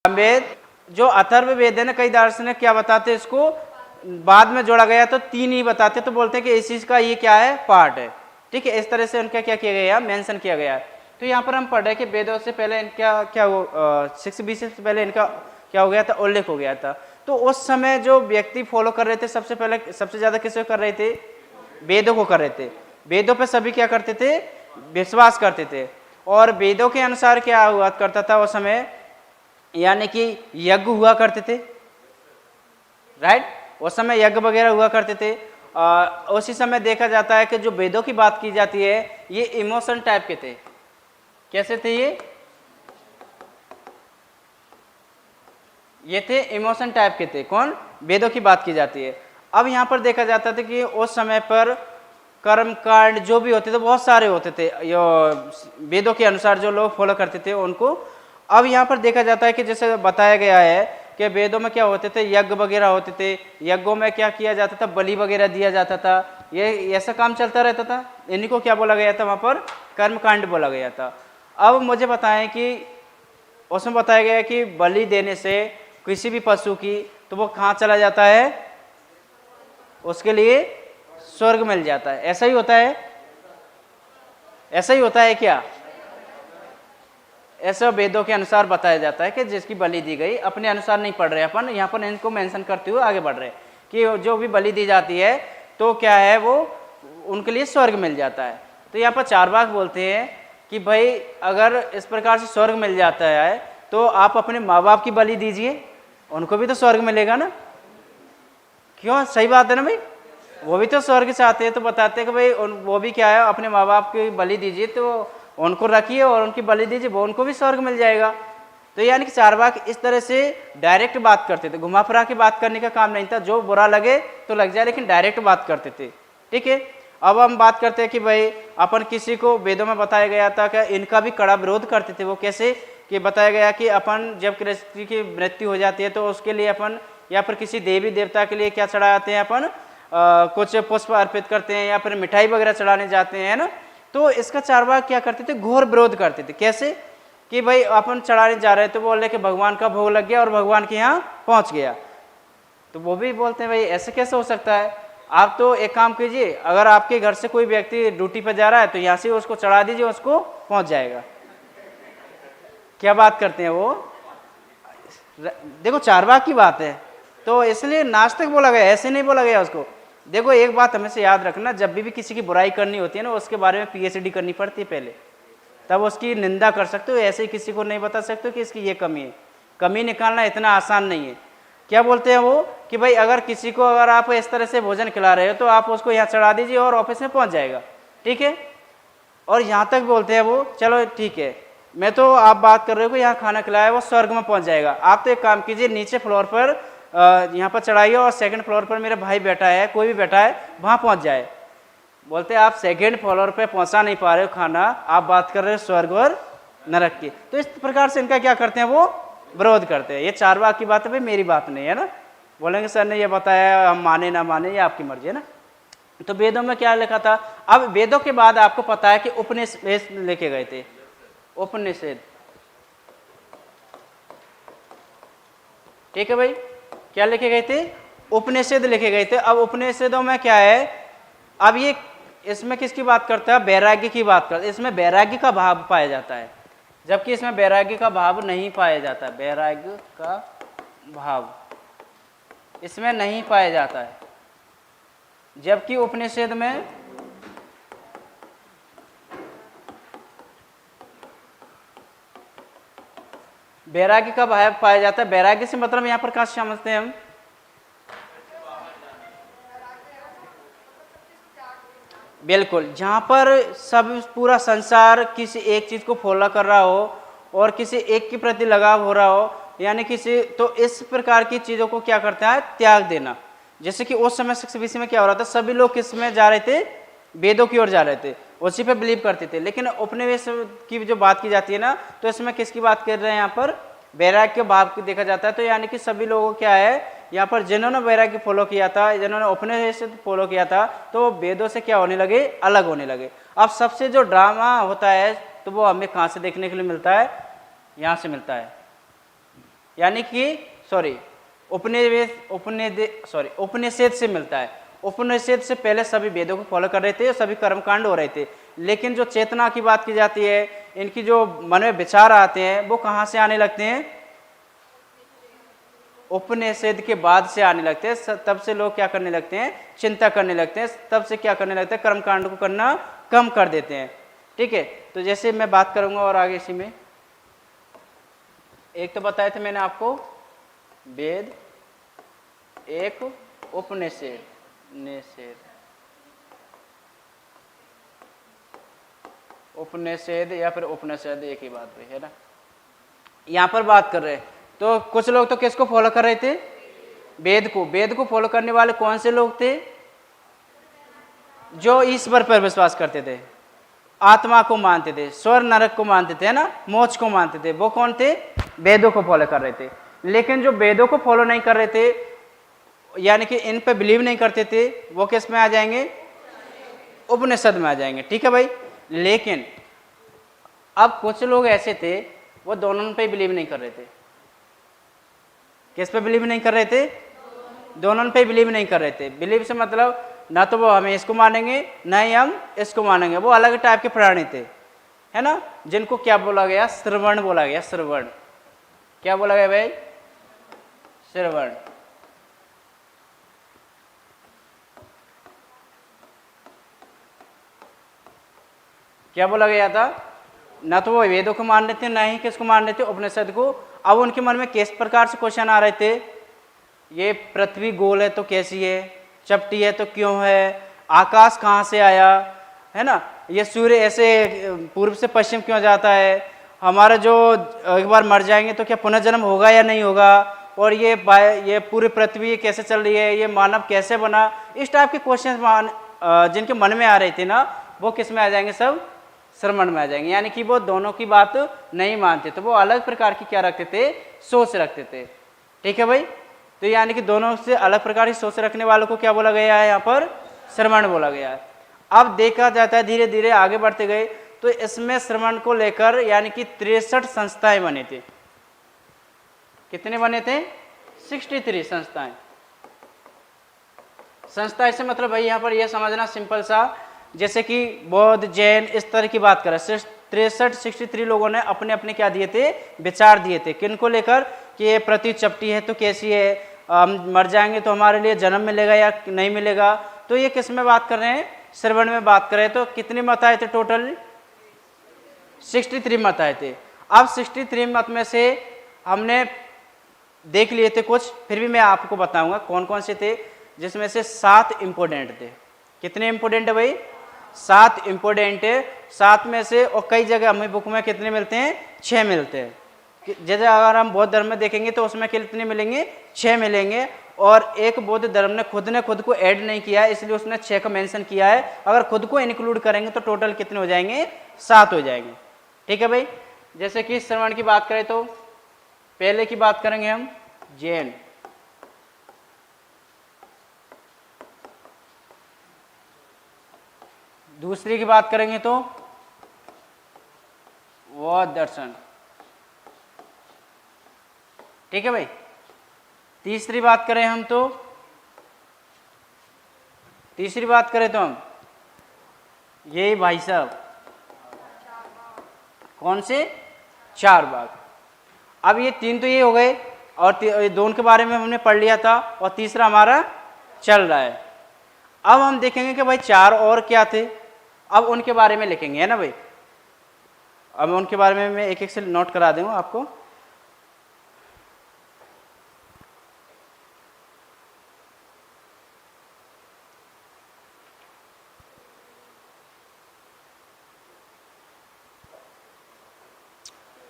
वेद जो अथर्व वेद है ना, कई दार्शनिक क्या बताते हैं, इसको बाद में जोड़ा गया तो 3 ही बताते, तो बोलते हैं कि इस चीज का ये क्या है, पार्ट है। ठीक है, इस तरह से उनका क्या किया गया, मेंशन किया गया है। तो यहाँ पर हम पढ़ रहे हैं कि वेदों से पहले इनका क्या हो 6 BC से पहले इनका क्या हो गया था, उल्लेख हो गया था। तो उस समय जो व्यक्ति फॉलो कर रहे थे, सबसे पहले सबसे ज्यादा किसे कर रहे थे, वेदों को कर रहे थे। वेदों पे सभी क्या करते थे, विश्वास करते थे। और वेदों के अनुसार क्या हुआ करता था उस समय, यानी कि यज्ञ हुआ करते थे, राइट, उस समय यज्ञ वगैरह हुआ करते थे। उसी समय देखा जाता है कि जो वेदों की बात की जाती है, ये इमोशन टाइप के थे। कैसे थे ये थे इमोशन टाइप के थे। कौन, वेदों की बात की जाती है। अब यहाँ पर देखा जाता था कि उस समय पर कर्म कांड जो भी होते थे बहुत सारे होते थे, वेदों के अनुसार जो लोग फॉलो करते थे उनको। अब यहाँ पर देखा जाता है कि जैसे बताया गया है कि वेदों में क्या होते थे, यज्ञ वगैरह होते थे। यज्ञों में क्या किया जाता था, बलि वगैरह दिया जाता था, ये ऐसा काम चलता रहता था। इन्हीं को क्या बोला गया था, वहाँ पर कर्मकांड बोला गया था। अब मुझे बताएं कि उसमें बताया गया है कि बलि देने से किसी भी पशु की, तो वो कहाँ चला जाता है, उसके लिए स्वर्ग मिल जाता है। ऐसा ही होता है, ऐसा ही होता है क्या, ऐसा वेदों के अनुसार बताया जाता है कि जिसकी बलि दी गई, अपने अनुसार नहीं पढ़ रहे अपन, यहाँ पर इनको मेंशन करते हुए आगे बढ़ रहे कि जो भी बलि दी जाती है तो क्या है, वो उनके लिए स्वर्ग मिल जाता है। तो यहाँ पर चारवाक बोलते हैं कि भाई अगर इस प्रकार से स्वर्ग मिल जाता है तो आप अपने माँ बाप की बलि दीजिए, उनको भी तो स्वर्ग मिलेगा ना। क्यों, सही बात है ना भाई, वो भी तो स्वर्ग चाहते हैं। तो बताते हैं कि भाई वो भी क्या है, अपने माँ बाप की बलि दीजिए, तो उनको रखिए और उनकी बलि दीजिए, वो उनको भी स्वर्ग मिल जाएगा। तो यानी कि चारवाक इस तरह से डायरेक्ट बात करते थे, घुमा फिरा के बात करने का काम नहीं था, जो बुरा लगे तो लग जाए, लेकिन डायरेक्ट बात करते थे। ठीक है, अब हम बात करते हैं कि भाई अपन किसी को, वेदों में बताया गया था कि इनका भी कड़ा विरोध करते थे। वो कैसे, कि बताया गया कि अपन जब किसी की मृत्यु हो जाती है तो उसके लिए अपन या फिर किसी देवी देवता के लिए क्या चढ़ाते हैं, अपन कुछ पुष्प अर्पित करते हैं या फिर मिठाई वगैरह चढ़ाने जाते हैं ना। तो इसका चारवाक क्या करते थे, घोर विरोध करते थे। कैसे, कि भाई अपन चढ़ाने जा रहे हैं तो बोल रहे कि भगवान का भोग लग गया और भगवान के यहाँ पहुंच गया। तो वो भी बोलते हैं भाई ऐसे कैसे हो सकता है, आप तो एक काम कीजिए, अगर आपके घर से कोई व्यक्ति ड्यूटी पर जा रहा है तो यहाँ से उसको चढ़ा दीजिए, उसको पहुंच जाएगा। क्या बात करते हैं वो, देखो चारवाक की बात है, तो इसलिए नास्तिक बोला गया, ऐसे नहीं बोला गया उसको। देखो एक बात हमेशा याद रखना, जब भी किसी की बुराई करनी होती है ना, उसके बारे में PhD करनी पड़ती है पहले, तब उसकी निंदा कर सकते हो। ऐसे ही किसी को नहीं बता सकते कि इसकी ये कमी है। कमी निकालना इतना आसान नहीं है। क्या बोलते हैं वो, कि भाई अगर किसी को, अगर आप इस तरह से भोजन खिला रहे हो तो आप उसको यहाँ चढ़ा दीजिए और ऑफिस में पहुँच जाएगा। ठीक है, और यहाँ तक बोलते हैं वो, चलो ठीक है, मैं तो आप बात कर रहे हो कि यहाँ खाना खिलाया वो स्वर्ग में पहुँच जाएगा, आप तो एक काम कीजिए, नीचे फ्लोर पर यहाँ पर चढ़ाइए और 2nd फ्लोर पर मेरा भाई बैठा है, कोई भी बैठा है, वहाँ पहुँच जाए। बोलते हैं आप 2nd फ्लोर पे पहुँचा नहीं पा रहे हो खाना, आप बात कर रहे हो स्वर्ग और नरक की। तो इस प्रकार से इनका क्या करते हैं, वो विरोध करते हैं। ये चारवाक की बात है भाई, मेरी बात नहीं है ना। बोलेंगे सर ने ये बताया, हम माने ना माने, ये आपकी मर्जी है ना। तो वेदों में क्या लिखा था, अब वेदों के बाद आपको पता है कि उपनिषद लिखे गए थे। उपनिषद, ठीक है भाई, क्या लिखे गए थे, उपनिषद लिखे गए थे। अब उपनिषदों में क्या है, अब ये इसमें किसकी बात करता है, वैराग्य की बात करता है। इसमें वैराग्य का भाव पाया जाता है, जबकि इसमें वैराग्य का भाव नहीं पाया जाता। वैराग्य का भाव इसमें नहीं पाया जाता है, जबकि उपनिषद में वैराग्य का भाव पाया जाता है। वैराग्य से मतलब यहाँ पर कहाँ समझते हैं हम, बिल्कुल, जहाँ पर सब पूरा संसार किसी एक चीज को फॉलो कर रहा हो और किसी एक के प्रति लगाव हो रहा हो, यानी किसी, तो इस प्रकार की चीजों को क्या करता है, त्याग देना। जैसे कि उस समय 6 BC में क्या हो रहा था, सभी लोग किस में जा रहे थे, वेदों की ओर जा रहे थे, उसी पे बिलीव करते थे। लेकिन उपनिषद की जो बात की जाती है ना, तो इसमें किसकी बात कर रहे हैं, यहाँ पर वैराग्य के भाव की देखा जाता है। तो यानी कि सभी लोगों क्या है, यहाँ पर जिन्होंने वैराग्य फॉलो किया था, जिन्होंने उपनिषद फॉलो किया था, तो वेदों से क्या होने लगे, अलग होने लगे। अब सबसे जो ड्रामा होता है तो वो हमें कहाँ से देखने के लिए मिलता है, यहाँ से मिलता है। यानी कि सॉरी उपनिषद से मिलता है। उपनिषद से पहले सभी वेदों को फॉलो कर रहे थे, सभी कर्मकांड हो रहे थे, लेकिन जो चेतना की बात की जाती है, इनकी जो मन में विचार आते हैं वो कहाँ से आने लगते हैं? उपनिषद के बाद से आने लगते हैं। तब से लोग क्या करने लगते हैं? चिंता करने लगते हैं। तब से क्या करने लगते हैं? कर्मकांड को करना कम कर देते हैं। ठीक है, तो जैसे मैं बात करूंगा और आगे इसी में एक तो बताए थे मैंने आपको वेद, एक उपनिषद, उपनिषद या फिर उपनिषद एक ही बात है ना। यहां पर बात कर रहे हैं तो कुछ लोग तो किसको फॉलो कर रहे थे? वेद को। वेद को फॉलो करने वाले कौन से लोग थे? जो ईश्वर पर विश्वास करते थे, आत्मा को मानते थे, स्वर्ग नरक को मानते थे, है ना, मोक्ष को मानते थे, वो कौन थे? वेदों को फॉलो कर रहे थे। लेकिन जो वेदों को फॉलो नहीं कर रहे थे, यानी कि इन पे बिलीव नहीं करते थे, वो किस में आ जाएंगे? उपनिषद में आ जाएंगे। ठीक है भाई। लेकिन अब कुछ लोग ऐसे थे वो दोनों पे बिलीव नहीं कर रहे थे। किस पे बिलीव नहीं कर रहे थे? दोनों पे बिलीव नहीं कर रहे थे। बिलीव से मतलब ना तो वो हमें इसको मानेंगे ना ही हम इसको मानेंगे। वो अलग टाइप के प्राणी थे, है ना, जिनको क्या बोला गया? श्रवण बोला गया। श्रवण क्या बोला गया भाई? श्रवण। क्या बोला गया था? ना तो वो वेदों को मान रहे थे ना ही किसको मान रहे थे? उपनिषद को। अब उनके मन में किस प्रकार से क्वेश्चन आ रहे थे? ये पृथ्वी गोल है तो कैसी है? चपटी है तो क्यों है? आकाश कहाँ से आया? है ना, ये सूर्य ऐसे पूर्व से पश्चिम क्यों जाता है? हमारा जो एक बार मर जाएंगे तो क्या पुनर्जन्म होगा या नहीं होगा? और ये पूरी पृथ्वी कैसे चल रही है? ये मानव कैसे बना? इस टाइप के क्वेश्चन जिनके मन में आ रहे थे ना, वो किस में आ जाएंगे? सब श्रवण में आ जाएंगे। यानी कि वो दोनों की बात नहीं मानते, तो वो अलग प्रकार की क्या रखते थे? सोच रखते थे। ठीक है भाई। तो यानी कि दोनों से अलग प्रकार की सोच रखने वालों को क्या बोला गया है? यहाँ पर श्रवण बोला गया है। अब देखा जाता है धीरे धीरे आगे बढ़ते गए तो इसमें श्रवण को लेकर यानी कि 63 संस्थाएं बने थे। कितने बने थे? 63 संस्थाएं। संस्थाएं से मतलब भाई यहाँ पर यह समझना सिंपल सा, जैसे कि बौद्ध, जैन, इस तरह की बात करें, 63 लोगों ने अपने अपने क्या दिए थे? विचार दिए थे। किन को लेकर? कि ये पृथ्वी चपटी है तो कैसी है? हम मर जाएंगे तो हमारे लिए जन्म मिलेगा या नहीं मिलेगा? तो ये किस में बात कर रहे हैं? श्रवण में बात करें। तो कितने मत आए थे टोटल? 63 मत आए थे। अब 63 मत में से हमने देख लिए थे कुछ, फिर भी मैं आपको बताऊंगा कौन कौन से थे, जिसमें से 7 इंपोर्टेंट थे। कितने इंपोर्टेंट है भाई? 7 इंपोर्टेंट है। 7 में से और कई जगह हमें बुक में कितने मिलते हैं? 6 मिलते हैं। जैसे अगर हम बौद्ध धर्म में देखेंगे तो उसमें कितने मिलेंगे? 6 मिलेंगे। और एक बौद्ध धर्म ने खुद को ऐड नहीं किया है, इसलिए उसने 6 का मेंशन किया है। अगर खुद को इंक्लूड करेंगे तो टोटल कितने हो जाएंगे? 7 हो जाएंगे। ठीक है भाई। जैसे कि श्रवण की बात करें तो पहले की बात करेंगे हम जैन। दूसरी की बात करेंगे तो बौद्ध दर्शन। ठीक है भाई। तीसरी बात करें हम तो हम यही भाई साहब, कौन से? 4 बाग। अब ये 3 तो ये हो गए और 2 के बारे में हमने पढ़ लिया था और तीसरा हमारा चल रहा है। अब हम देखेंगे कि भाई 4 और क्या थे, अब उनके बारे में लिखेंगे, है ना भाई। अब उनके बारे में मैं एक एक से नोट करा दूंगा आपको।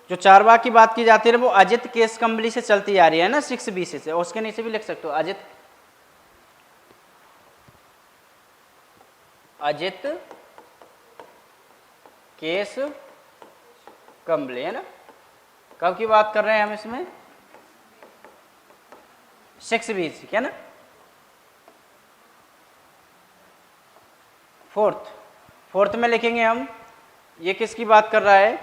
जो 4 बाग की बात की जाती है वो अजित केस कंबली से चलती आ रही है ना, 6 BC से। उसके नीचे भी लिख सकते हो अजित केस कंबली, है ना। कब की बात कर रहे हैं हम इसमें? 6 BC, क्या ना। फोर्थ में लिखेंगे हम, ये किसकी बात कर रहा है?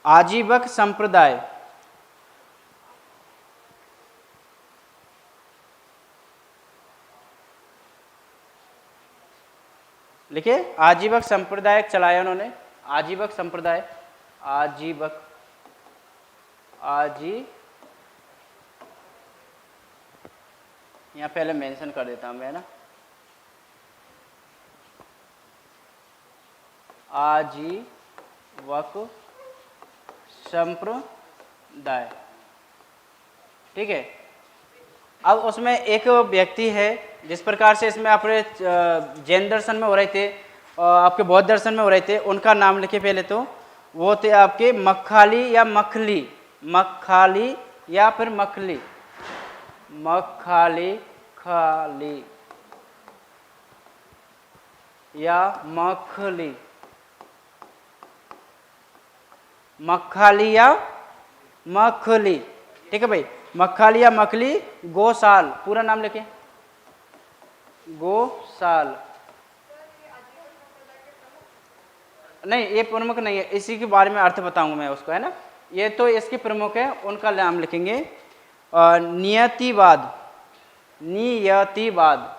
आजीवक संप्रदाय, लिखिए आजीवक संप्रदाय चलाया उन्होंने, आजीवक संप्रदाय, आजीवक, यहाँ पहले मेंशन कर देता हूँ मैं ना, आजीवक संप्रदाय, ठीक है। अब उसमें एक व्यक्ति है, जिस प्रकार से इसमें अपने जैन दर्शन में हो रहे थे, आपके बौद्ध दर्शन में हो रहे थे, उनका नाम लिखे पहले तो। वो थे आपके मक्खाली या मखली, मक्खाली या फिर मखली, मक्खाली, खाली या मखली, मक्खाली या मखली, ठीक है भाई। मक्खाली या मखली गोसाल, पूरा नाम लिखे, गोसाल। नहीं, ये प्रमुख नहीं है, इसी के बारे में अर्थ बताऊंगा मैं उसको, है ना। ये तो इसके प्रमुख है, उनका नाम लिखेंगे नियतिवाद, नियतिवाद,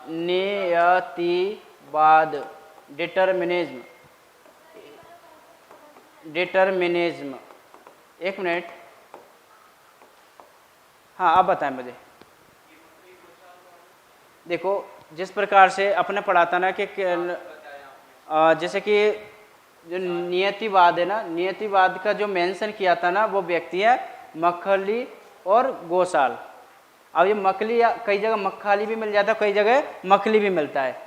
नियतिवाद, डिटर्मिनिज्म, डिटर्मिनिज्म। एक मिनट, हाँ आप बताएं मुझे। देखो जिस प्रकार से अपने पढ़ा था ना कि जैसे कि जो नियतिवाद है ना, नियतिवाद का जो मेंशन किया था ना, वो व्यक्ति है मखली और गोसाल। अब ये मखली या कई जगह मक्खाली भी मिल जाता है, कई जगह मखली भी मिलता है।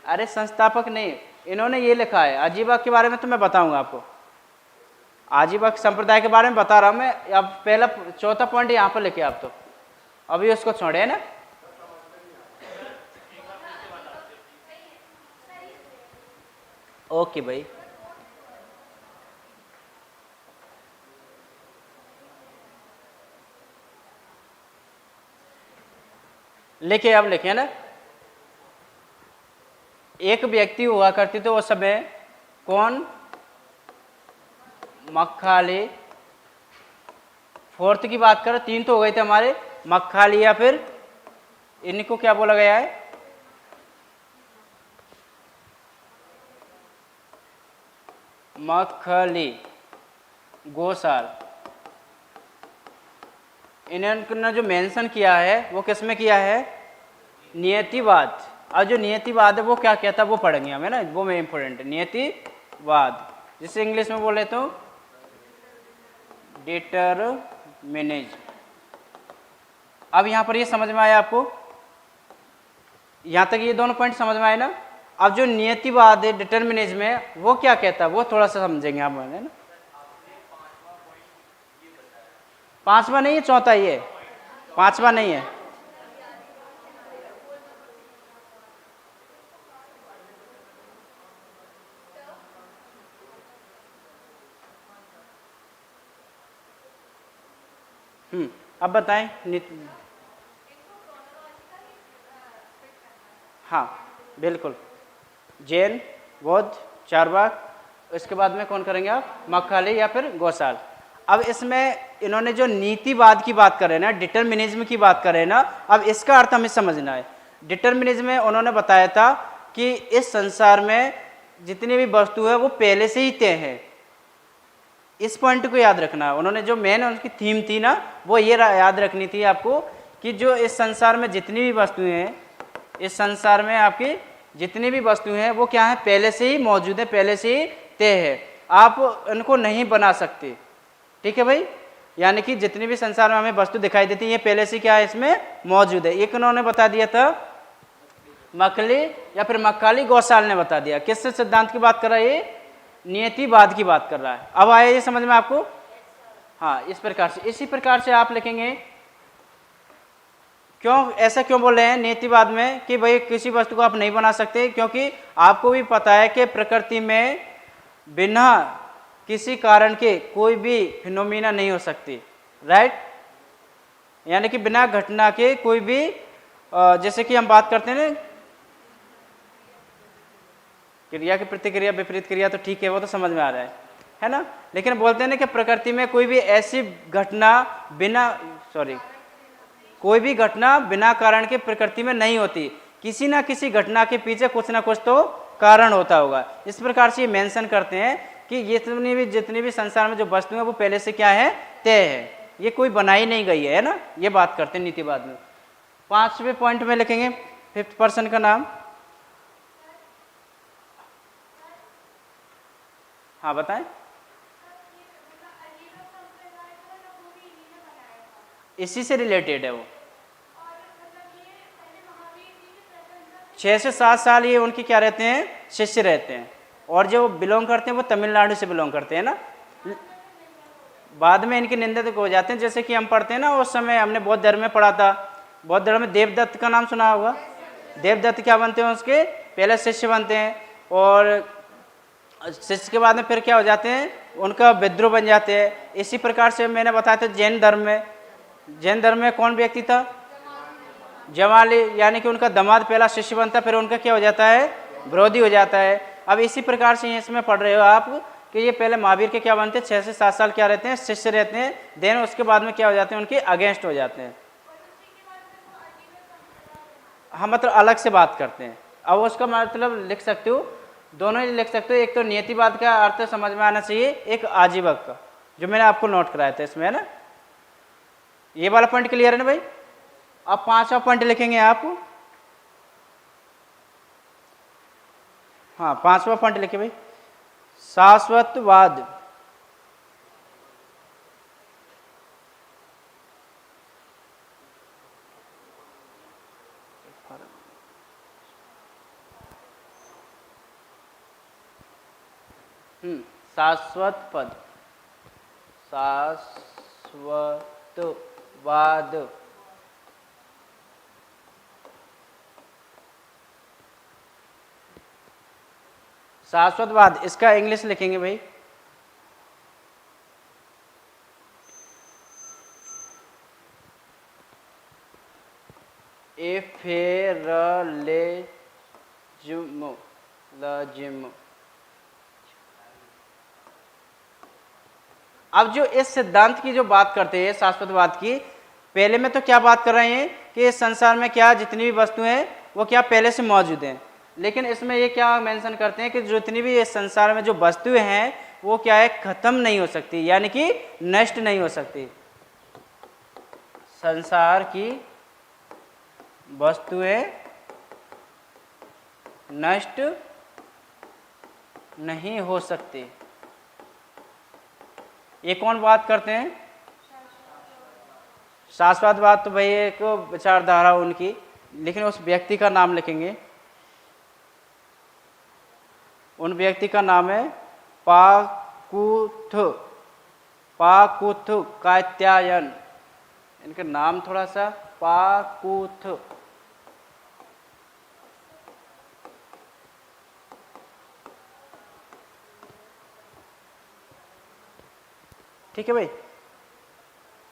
अरे संस्थापक नहीं, इन्होंने ये लिखा है। आजीवक के बारे में तो मैं बताऊंगा आपको, आजीवक संप्रदाय के बारे में बता रहा हूं मैं। अब पहला चौथा पॉइंट यहाँ पर लिखे आप, तो अभी उसको छोड़े ना। ओके भाई, लिखे, अब लिखे ना। एक व्यक्ति हुआ करती थी उस समय, कौन? मक्खाली। फोर्थ की बात करें, तीन तो हो गए थे हमारे, मक्खाली या फिर इनको क्या बोला गया है? मखली, गोसाल। इन्होंने जो मेंशन किया है वो किस में किया है? नियतिवाद। और जो नियतिवाद है वो क्या कहता है वो पढ़ेंगे हमें ना, वो में इंपॉर्टेंट है नियतिवाद, जिसे इंग्लिश में बोले तो डिटरमिनिज्म। अब यहां पर ये समझ में आया आपको? यहां तक ये दोनों पॉइंट समझ में आए ना। अब जो नियतिवाद है, डिटरमिनिज्म है, वो क्या कहता है वो थोड़ा सा समझेंगे आप, है ना। पांचवा नहीं है, चौथा ही है, पांचवा नहीं है। अब बताएं। हाँ बिल्कुल, जैन, बौद्ध, चारवाक, इसके बाद में कौन करेंगे आप? मक्खाली या फिर गोसाल। अब इसमें इन्होंने जो नीतिवाद की बात करे ना, डिटरमिनिज्म की बात करे ना, अब इसका अर्थ हमें समझना है। डिटरमिनिज्म में उन्होंने बताया था कि इस संसार में जितनी भी वस्तु है वो पहले से ही तय है। इस पॉइंट को याद रखना। उन्होंने जो मेन उनकी थीम थी ना, वो ये याद रखनी थी आपको कि जो इस संसार में जितनी भी वस्तुएं हैं, इस संसार में आपकी जितनी भी वस्तुएं हैं वो क्या है? पहले से ही मौजूद है, पहले से ही तय है, आप इनको नहीं बना सकते। ठीक है भाई, यानी कि जितनी भी संसार में हमें वस्तु दिखाई देती है ये पहले से क्या है? इसमें मौजूद है। एक उन्होंने बता दिया था मखली या फिर मक्खाली, गोसाल ने बता दिया। किस सिद्धांत की बात कर रहा है ये? नियतिवाद की बात कर रहा है। अब आया ये समझ में आपको? हाँ, इस प्रकार से, इसी प्रकार से आप लिखेंगे। क्यों ऐसा क्यों बोल रहे हैं नियतिवाद में कि भाई किसी वस्तु को आप नहीं बना सकते? क्योंकि आपको भी पता है कि प्रकृति में बिना किसी कारण के कोई भी फिनोमिना नहीं हो सकती, राइट। यानी कि बिना घटना के कोई भी, जैसे कि हम बात करते हैं ना, क्रिया की प्रतिक्रिया विपरीत क्रिया तो ठीक है, वो तो समझ में आ रहा है ना। लेकिन बोलते हैं ना कि प्रकृति में कोई भी ऐसी घटना कोई भी घटना बिना कारण के प्रकृति में नहीं होती, किसी ना किसी घटना के पीछे कुछ ना कुछ तो कारण होता होगा। इस प्रकार से ये मेंशन करते हैं कि जितनी भी संसार में जो वस्तु है वो पहले से क्या है, तय है, ये कोई बनाई नहीं गई है ना, ये बात करते हैं नीतिवाद में। 5वें पॉइंट में लिखेंगे 5th पर्सन का नाम। हाँ बताएं। इसी से रिलेटेड है वो। 6 से 7 साल ये उनके क्या रहते हैं, शिष्य रहते हैं, और जो बिलोंग करते हैं वो तमिलनाडु से बिलोंग करते हैं ना। बाद में इनके निंदित हो जाते हैं, जैसे कि हम पढ़ते हैं ना, उस समय हमने बौद्ध धर्म में पढ़ा था, बौद्ध धर्म में देवदत्त का नाम सुना होगा। देवदत्त क्या बनते हैं, उसके पहले शिष्य बनते हैं, और शिष्य के बाद में फिर क्या हो जाते हैं, उनका विद्रोह बन जाते हैं। इसी प्रकार से मैंने बताया था जैन धर्म में कौन व्यक्ति था, जमाली, यानी कि उनका दामाद पहला शिष्य बनता, फिर उनका क्या हो जाता है, विरोधी हो जाता है। अब इसी प्रकार से इसमें पढ़ रहे हो आप कि ये पहले महावीर के क्या बनते हैं, 6 से 7 साल क्या रहते हैं, शिष्य रहते हैं, देन उसके बाद में क्या हो जाते हैं, उनके अगेंस्ट हो जाते हैं। हाँ मतलब अलग से बात करते हैं। अब उसका मतलब लिख सकते हो, दोनों ही लिख सकते हो। एक तो नियतिवाद का अर्थ समझ में आना चाहिए, एक आजीवक का, जो मैंने आपको नोट कराया था इसमें, है ना। ये वाला पॉइंट क्लियर है ना भाई। अब 5वां पॉइंट लिखेंगे आप। हाँ 5वां पॉइंट लिखे भाई, शाश्वतवाद। शाश्वत पद, शाश्वतवाद। शाश्वतवाद, इसका इंग्लिश लिखेंगे भाई, एफेरलिज्म। अब जो इस सिद्धांत की जो बात करते हैं शाश्वतवाद की, पहले में तो क्या बात कर रहे हैं कि इस संसार में क्या जितनी भी वस्तुएं हैं वो क्या पहले से मौजूद हैं, लेकिन इसमें ये क्या मेंशन करते हैं कि जितनी भी इस संसार में जो वस्तुएं हैं वो क्या है, खत्म नहीं हो सकती, यानी कि नष्ट नहीं हो सकती। संसार की वस्तुएं नष्ट नहीं हो सकती। ये कौन बात करते हैं, शाश्वतवाद। तो भाई एक विचारधारा उनकी, लेकिन उस व्यक्ति का नाम लिखेंगे, उन व्यक्ति का नाम है पाकुथ कात्यायन। इनका नाम थोड़ा सा पाकुथ। ठीक है भाई।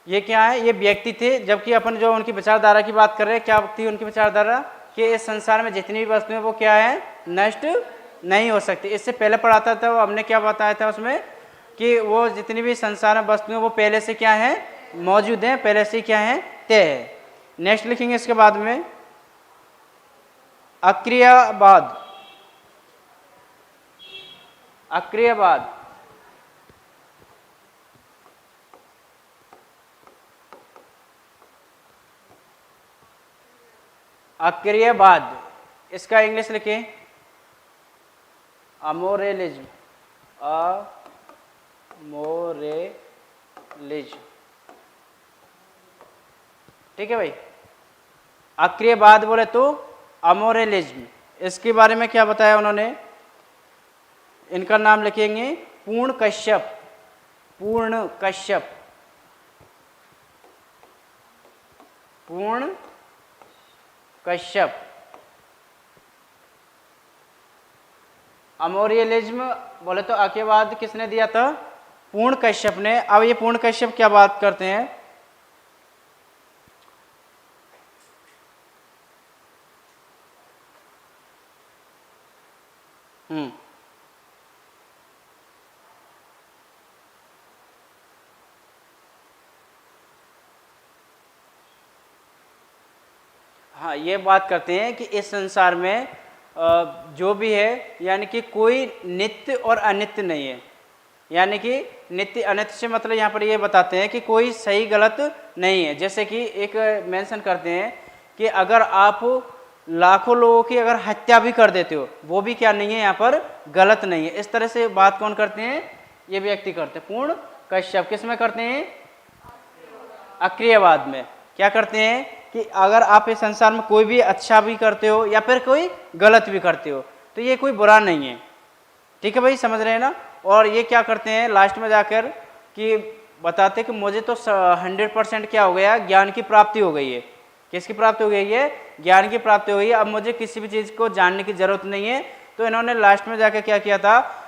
ये क्या है, ये व्यक्ति थे, जबकि अपन जो उनकी विचारधारा की बात कर रहे हैं, क्या थी उनकी विचारधारा कि इस संसार में जितनी भी वस्तुएं वो क्या है, नष्ट नहीं हो सकती। इससे पहले पढ़ाता था वो, हमने क्या बताया था उसमें कि वो जितनी भी संसार में वस्तुएं वो पहले से क्या है, मौजूद हैं, पहले से क्या है, तय है। नेक्स्ट लिखेंगे इसके बाद में अक्रियावाद। अक्रियावाद, अक्रियवाद, इसका इंग्लिश लिखें अमोरेलिज्म। अमोरेलिज्म, ठीक है भाई। अक्रियवाद बोले तो अमोरेलिज्म। इसके बारे में क्या बताया उन्होंने, इनका नाम लिखेंगे पूर्ण कश्यप। पूर्ण कश्यप, पूर्ण कश्यप। अमोरियलिज्म बोले तो अक्रियवाद किसने दिया था, पूर्ण कश्यप ने। अब ये पूर्ण कश्यप क्या बात करते हैं, हाँ, ये बात करते हैं कि इस संसार में जो भी है यानी कि कोई नित्य और अनित्य नहीं है। यानी कि नित्य अनित्य से मतलब यहाँ पर ये बताते हैं कि कोई सही गलत नहीं है। जैसे कि एक मेंशन करते हैं कि अगर आप लाखों लोगों की अगर हत्या भी कर देते हो, वो भी क्या नहीं है, यहाँ पर गलत नहीं है। इस तरह से बात कौन करते हैं? ये व्यक्ति करते हैं। पूर्ण कश्यप किस में करते हैं? अक्रियवाद में। क्या करते हैं कि अगर आप इस संसार में कोई भी अच्छा भी करते हो या फिर कोई गलत भी करते हो तो ये कोई बुरा नहीं है। ठीक है भाई, समझ रहे हैं ना। और ये क्या करते हैं लास्ट में जाकर कि बताते कि मुझे तो 100% क्या हो गया, ज्ञान की प्राप्ति हो गई है। किसकी प्राप्ति हो गई है? ज्ञान की प्राप्ति हो गई है। अब मुझे किसी भी चीज़ को जानने की जरूरत नहीं है। तो इन्होंने लास्ट में जाकर क्या किया था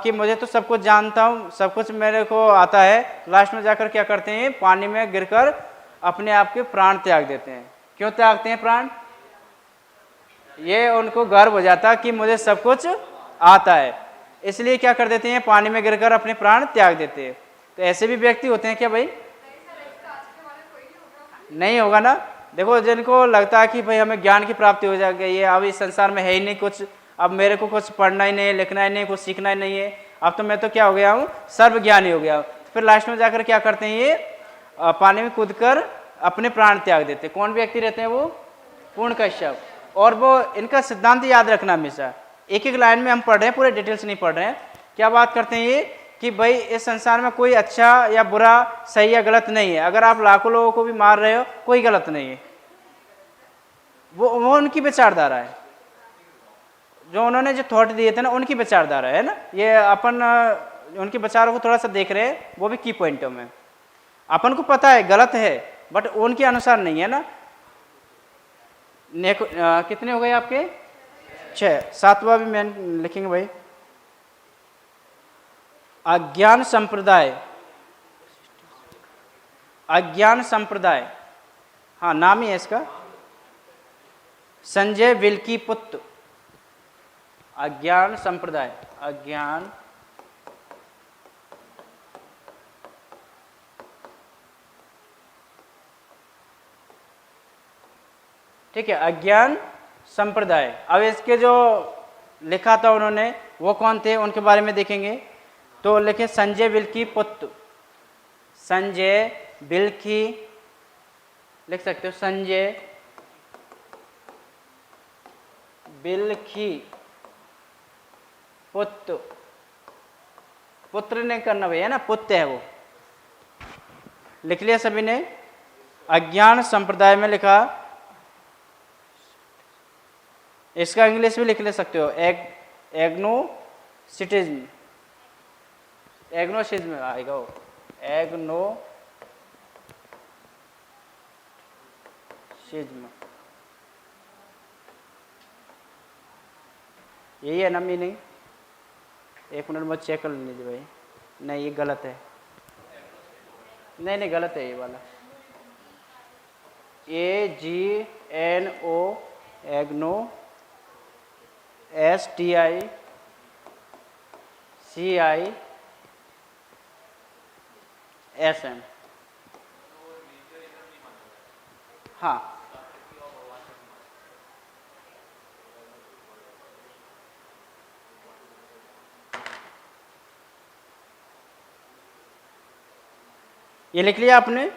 कि मुझे तो सब कुछ जानता हूँ, सब कुछ मेरे को आता है। लास्ट में जाकर क्या करते हैं? पानी में गिरकर अपने आप के प्राण त्याग देते हैं। क्यों त्यागते हैं प्राण? ये उनको गर्व हो जाता कि मुझे सब कुछ आता है, इसलिए क्या कर देते हैं? पानी में गिरकर अपने प्राण त्याग देते हैं। तो ऐसे भी व्यक्ति होते हैं क्या भाई? नहीं होगा ना। देखो, जिनको लगता है कि भाई हमें ज्ञान की प्राप्ति हो जा गई है, अब इस संसार में है ही नहीं कुछ, अब मेरे को कुछ पढ़ना ही नहीं है, लिखना ही नहीं, कुछ सीखना ही नहीं है, अब तो मैं तो क्या हो गया हूँ? सर्वज्ञानी हो गया हूँ। तो फिर लास्ट में जाकर क्या करते हैं? ये पानी में कूदकर अपने प्राण त्याग देते हैं। कौन व्यक्ति रहते हैं? वो पूर्ण कश्यप। और वो इनका सिद्धांत याद रखना हमेशा, एक एक लाइन में हम पढ़ रहे हैं, पूरे डिटेल्स नहीं पढ़ रहे हैं। क्या बात करते हैं ये कि भाई इस संसार में कोई अच्छा या बुरा, सही या गलत नहीं है। अगर आप लाखों लोगों को भी मार रहे हो, कोई गलत नहीं है। वो उनकी विचारधारा है, जो उन्होंने जो थॉट दिए थे ना, उनकी विचारधारा है ना। ये अपन उनके विचारों को थोड़ा सा देख रहे हैं, वो भी की पॉइंटों में। अपन को पता है गलत है, बट उनके अनुसार नहीं है ना। कितने हो गए आपके? 6। 7वां भी मैं लिखेंगे भाई। अज्ञान संप्रदाय। अज्ञान संप्रदाय, हाँ नाम ही है इसका, संजय विल्की पुत्र। अज्ञान संप्रदाय, अज्ञान ठीक है, अज्ञान संप्रदाय। अब इसके जो लिखा था उन्होंने, वो कौन थे उनके बारे में देखेंगे। तो लिखे संजय विल्की पुत्र। संजय विल्की लिख सकते हो, संजय विल्की पुत्र। पुत्र ने करना भैया ना, पुत्र है वो। लिख लिया सभी ने? अज्ञान संप्रदाय में लिखा। इसका इंग्लिश भी लिख ले सकते हो, एग्नोसिटिज्म। एग्नोसिज्म आएगा वो, एग्नोसिज्म। यही है ना मीनिंग? एक मिनट में चेक कर लीजिए भाई। नहीं, ये गलत है। नहीं गलत है ये वाला। AGNO IGNOU STICISM। हाँ, ये लिख लिया आपने?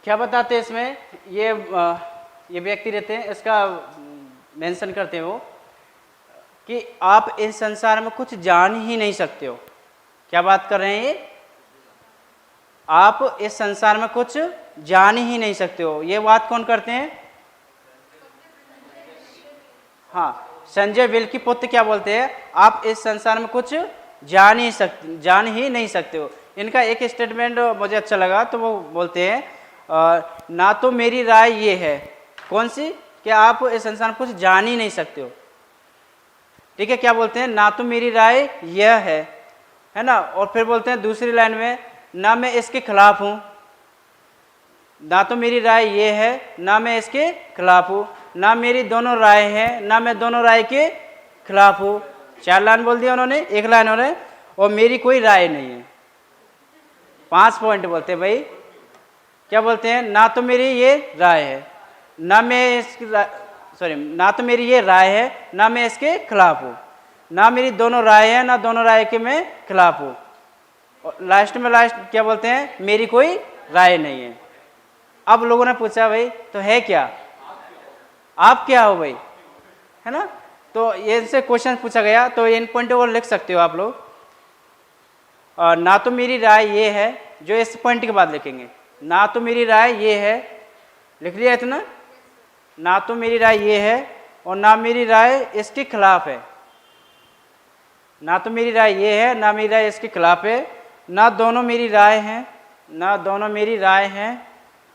क्या बताते हैं इसमें? ये व्यक्ति रहते हैं, इसका मेंशन करते हैं वो कि आप इस संसार में कुछ जान ही नहीं सकते हो। क्या बात कर रहे हैं ये? आप इस संसार में कुछ जान ही नहीं सकते हो। ये बात कौन करते हैं? हाँ, संजय विल्की पुत्र क्या बोलते हैं? आप इस संसार में कुछ जान ही नहीं सकते हो। इनका एक स्टेटमेंट मुझे अच्छा लगा, तो वो बोलते हैं ना तो मेरी राय ये है। कौन सी? कि आप इस संसार में कुछ जान ही नहीं सकते हो। ठीक है, क्या बोलते हैं? ना तो मेरी राय यह है ना। और फिर बोलते हैं दूसरी लाइन में, ना मैं इसके खिलाफ हूं। ना तो मेरी राय ये है, ना मैं इसके खिलाफ हूं। ना मेरी दोनों राय है, ना मैं दोनों राय के खिलाफ हूं। 4 लाइन बोल दिया उन्होंने, 1 लाइन उन्होंने, और मेरी कोई राय नहीं है। 5 पॉइंट बोलते हैं भाई, क्या बोलते हैं, ना तो मेरी ये राय है, ना मैं इसकी सॉरी, ना तो मेरी ये राय है, ना मैं इसके खिलाफ हूँ, ना मेरी दोनों राय है, ना दोनों राय के मैं खिलाफ हूँ, और लास्ट में क्या बोलते हैं, मेरी कोई राय नहीं है। अब लोगों ने पूछा भाई तो है क्या, आप क्या हो भाई, है ना। तो ये इनसे क्वेश्चन पूछा गया, तो इन पॉइंटों को लिख सकते हो आप लोग। ना तो मेरी राय ये है, जो इस पॉइंट के बाद लिखेंगे, ना तो मेरी राय ये है, लिख लिया इतना, ना तो मेरी राय ये है और ना मेरी राय इसके खिलाफ है, ना तो मेरी राय ये है, ना मेरी राय इसके खिलाफ है, ना दोनों मेरी राय हैं, ना दोनों मेरी राय हैं,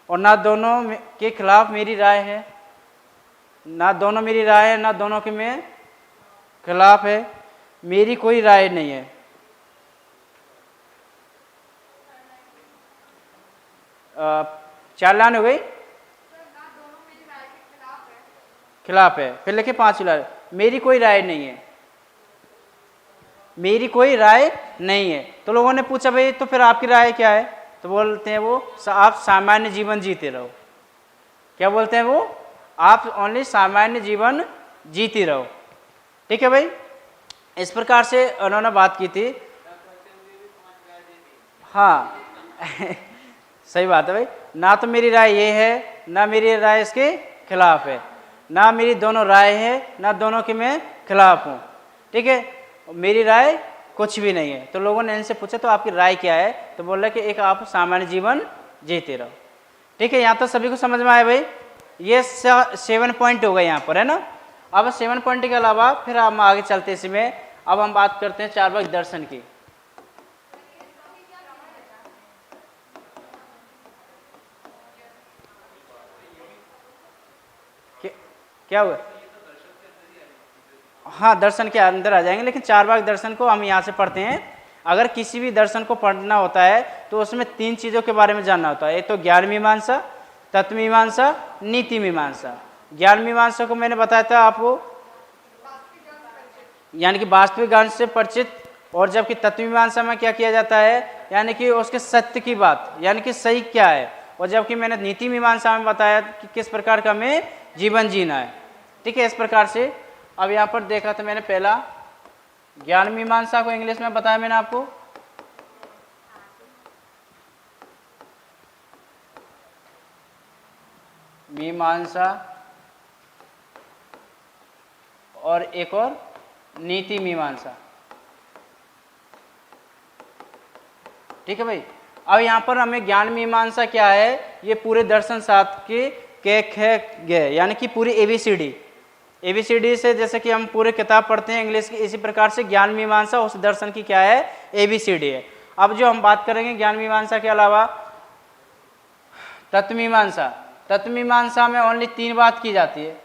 और ना दोनों के खिलाफ मेरी राय है, ना दोनों मेरी राय है, ना दोनों के में खिलाफ है, मेरी कोई राय नहीं है। चार लाइन हो गई, खिलाफ है, फिर लिखे 5 लाइन, मेरी कोई राय नहीं है, मेरी कोई राय नहीं है। तो लोगों ने पूछा भाई तो फिर आपकी राय क्या है, तो बोलते हैं वो आप सामान्य जीवन जीते रहो। क्या बोलते हैं वो, आप ओनली सामान्य जीवन जीती रहो। ठीक है भाई, इस प्रकार से उन्होंने बात की थी। हाँ सही बात है भाई, ना तो मेरी राय ये है, ना मेरी राय इसके खिलाफ है, ना मेरी दोनों राय है, ना दोनों के मैं खिलाफ हूँ। ठीक है, मेरी राय कुछ भी नहीं है। तो लोगों ने इनसे पूछा तो आपकी राय क्या है, तो बोल रहे कि एक आप सामान्य जीवन जीते रहो। ठीक है, यहाँ तो सभी को समझ में आया भाई। ये 7 पॉइंट हो गए यहाँ पर, है ना। अब 7 पॉइंट के अलावा फिर हम आगे चलते इसमें। अब हम बात करते हैं चार्वाक दर्शन की। क्या हुआ, हाँ दर्शन के अंदर आ जाएंगे, लेकिन चार्वाक दर्शन को हम यहाँ से पढ़ते हैं। अगर किसी भी दर्शन को पढ़ना होता है तो उसमें 3 चीज़ों के बारे में जानना होता है। एक तो ज्ञान मीमांसा, तत्व मीमांसा, नीति मीमांसा। ज्ञान मीमांसा को मैंने बताया था आपको, यानी कि वास्तविक ज्ञान से परिचित, और जबकि तत्व मीमांसा में क्या किया जाता है, यानी कि उसके सत्य की बात, यानी कि सही क्या है। और जबकि मैंने नीति मीमांसा में बताया कि किस प्रकार का हमें जीवन जीना है। ठीक है, इस प्रकार से। अब यहाँ पर देखा था मैंने पहला ज्ञान मीमांसा को इंग्लिश में बताया मैंने आपको, मीमांसा, और एक और नीति मीमांसा। ठीक है भाई, अब यहाँ पर हमें ज्ञान मीमांसा क्या है, ये पूरे दर्शन शास्त्र के खे यानी कि पूरी एबीसीडी से, जैसे कि हम पूरे किताब पढ़ते हैं इंग्लिश की, इसी प्रकार से ज्ञान मीमांसा उस दर्शन की क्या है, एबीसीडी है। अब जो हम बात करेंगे ज्ञान मीमांसा के अलावा तत्व मीमांसा। तत्व मीमांसा में ओनली 3 बात की जाती है।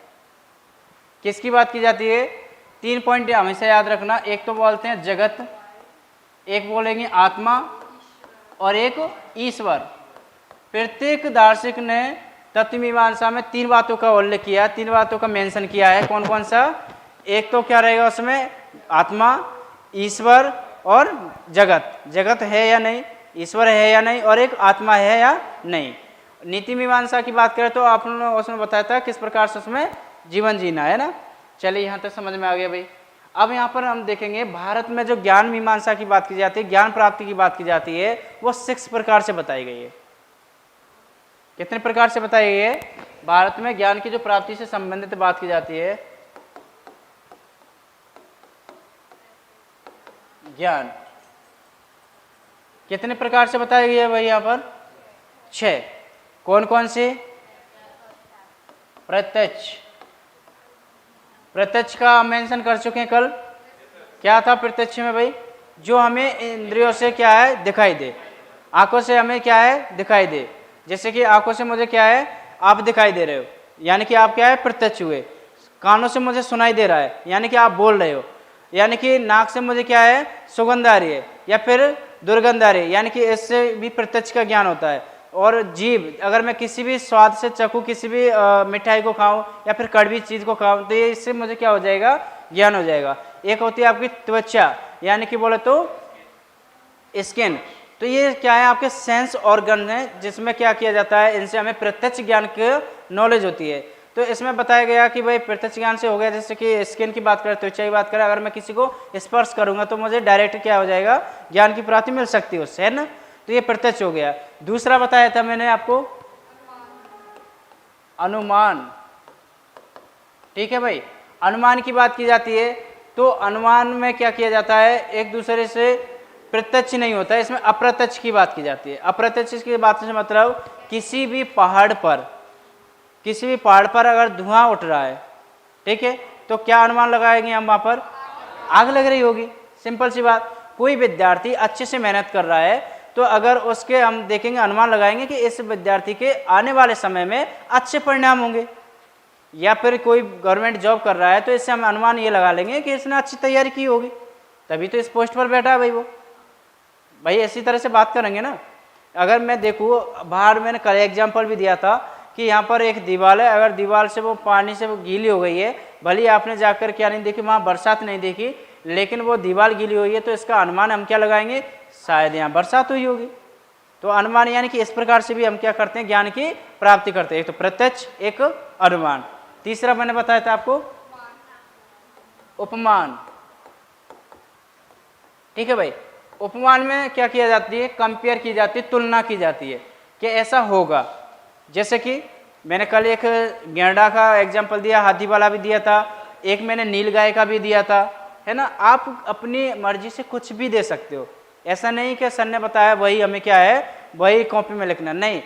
किसकी बात की जाती है, 3 पॉइंट हमेशा याद रखना। एक तो बोलते हैं जगत, एक बोलेंगे आत्मा, और एक ईश्वर। प्रत्येक दार्शनिक ने तत्व मीमांसा में 3 बातों का उल्लेख किया, 3 बातों का मेंशन किया है। कौन कौन सा, एक तो क्या रहेगा उसमें, आत्मा, ईश्वर और जगत। जगत है या नहीं, ईश्वर है या नहीं, और एक आत्मा है या नहीं। नीति मीमांसा की बात करें तो आपने उसमें बताया था किस प्रकार से उसमें जीवन जीना है ना। चलिए यहाँ तक समझ में आ गया भाई। अब यहाँ पर हम देखेंगे भारत में जो ज्ञान मीमांसा की बात की जाती है, ज्ञान प्राप्ति की बात की जाती है, वो 6 प्रकार से बताई गई है। कितने प्रकार से बताई गई है, भारत में ज्ञान की जो प्राप्ति से संबंधित बात की जाती है, ज्ञान कितने प्रकार से बताई गई है भाई, यहाँ पर 6। कौन कौन से, प्रत्यक्ष, प्रत्यक्ष का मेंशन कर चुके हैं कल। क्या था प्रत्यक्ष में भाई, जो हमें इंद्रियों से क्या है, दिखाई दे। आंखों से हमें क्या है, दिखाई दे। जैसे कि आंखों से मुझे क्या है, आप दिखाई दे रहे हो, यानी कि आप क्या है, प्रत्यक्ष हुए। कानों से मुझे सुनाई दे रहा है, यानी कि आप बोल रहे हो। यानी कि नाक से मुझे क्या है, सुगंध आ रही है या फिर दुर्गंध आ रही है, यानी कि इससे भी प्रत्यक्ष का ज्ञान होता है। और जीभ, अगर मैं किसी भी स्वाद से चखूँ, किसी भी मिठाई को खाऊं या फिर कड़वी चीज़ को खाऊं, तो ये इससे मुझे क्या हो जाएगा, ज्ञान हो जाएगा। एक होती है आपकी त्वचा, यानी कि बोले तो स्किन। तो ये क्या है, आपके सेंस ऑर्गन है जिसमें क्या किया जाता है, इनसे हमें प्रत्यक्ष ज्ञान की नॉलेज होती है। तो इसमें बताया गया कि भाई प्रत्यक्ष ज्ञान से हो गया, जैसे कि स्किन की बात करें, त्वचा की बात करें, अगर मैं किसी को स्पर्श करूंगा तो मुझे डायरेक्ट क्या हो जाएगा, ज्ञान की प्राप्ति मिल सकती है उससे, है ना। तो ये प्रत्यक्ष हो गया। दूसरा बताया था मैंने आपको अनुमान। ठीक है भाई, अनुमान की बात की जाती है तो अनुमान में क्या किया जाता है, एक दूसरे से प्रत्यक्ष नहीं होता है, इसमें अप्रत्यक्ष की बात की जाती है। अप्रत्यक्ष की बात से मतलब किसी भी पहाड़ पर अगर धुआं उठ रहा है, ठीक है, तो क्या अनुमान लगाएंगे हम, वहां पर आग लग रही होगी। सिंपल सी बात। कोई विद्यार्थी अच्छे से मेहनत कर रहा है तो अगर उसके हम देखेंगे, अनुमान लगाएंगे कि इस विद्यार्थी के आने वाले समय में अच्छे परिणाम होंगे। या फिर कोई गवर्नमेंट जॉब कर रहा है तो इससे हम अनुमान ये लगा लेंगे कि इसने अच्छी तैयारी की होगी, तभी तो इस पोस्ट पर बैठा है भाई वो। भाई इसी तरह से बात करेंगे ना। अगर मैं देखूँ बाहर, मैंने कल एग्जाम्पल भी दिया था कि यहाँ पर एक दीवार है, अगर दीवार से वो पानी से वो गीली हो गई है, भले आपने जाकर क्या नहीं देखी, वहाँ बरसात नहीं देखी, लेकिन वो दीवार गीली हुई है, तो इसका अनुमान हम क्या लगाएंगे, शायद यहाँ बरसात हुई होगी। तो अनुमान यानी कि इस प्रकार से भी हम क्या करते हैं, ज्ञान की प्राप्ति करते हैं। एक तो प्रत्यक्ष, एक अनुमान। तीसरा मैंने बताया था आपको उपमान। ठीक है भाई, उपमान में क्या किया जाती है, कंपेयर की जाती है, तुलना की जाती है कि ऐसा होगा। जैसे कि मैंने कल एक गेंडा का एग्जाम्पल दिया, हाथी वाला भी दिया था, एक मैंने नीलगाय का भी दिया था, है ना। आप अपनी मर्जी से कुछ भी दे सकते हो, ऐसा नहीं कि सर ने बताया वही हमें क्या है, वही कॉपी में लिखना, नहीं।